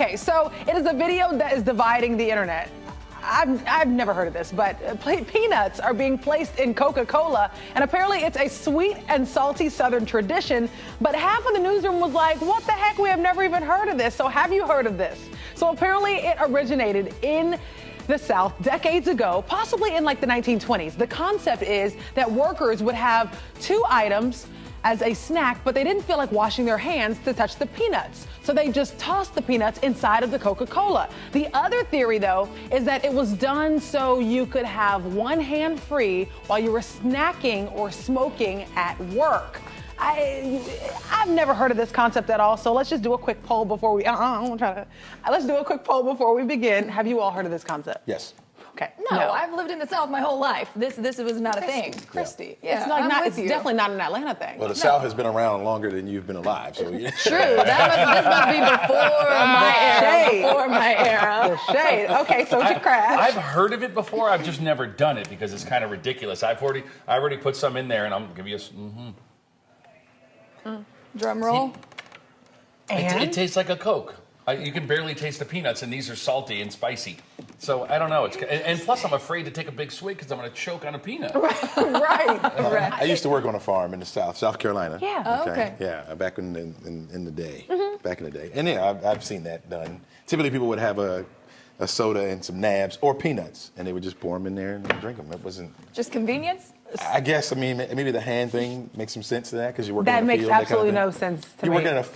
Okay, so it is a video that is dividing the internet. I've never heard of this, but peanuts are being placed in Coca-Cola, and apparently it's a sweet and salty Southern tradition, but half of the newsroom was like, what the heck, we have never even heard of this, so have you heard of this? So apparently it originated in the South decades ago, possibly in like the 1920s. The concept is that workers would have two items as a snack, but they didn't feel like washing their hands to touch the peanuts. So they just tossed the peanuts inside of the Coca-Cola. The other theory, though, is that it was done so you could have one hand free while you were snacking or smoking at work. I've never heard of this concept at all, so let's just do a quick poll before we, let's do a quick poll before we begin. Have you all heard of this concept? Yes. Okay. No, I've lived in the South my whole life. This was not a thing. Christy. Yeah, It's definitely not an Atlanta thing. Well, the South has been around longer than you've been alive, so yeah. True. This must be before my era. Shade. Before my era. The shade. Okay, so to crash. I've heard of it before. I've just never done it because it's kind of ridiculous. I already put some in there, and I'm gonna give you a. Drum roll. It tastes like a Coke. You can barely taste the peanuts, and these are salty and spicy. So I don't know. And plus, I'm afraid to take a big swig because I'm going to choke on a peanut. Right. I used to work on a farm in the South Carolina. Yeah. Oh, okay. Yeah, back in the day. Back in the day. And yeah, I've seen that done. Typically, people would have a soda and some nabs or peanuts, and they would just pour them in there and drink them. It wasn't. Just convenience? I guess, maybe the hand thing makes some sense to that because you're working in a That makes field. absolutely that kind no of sense to me. You're working in a field.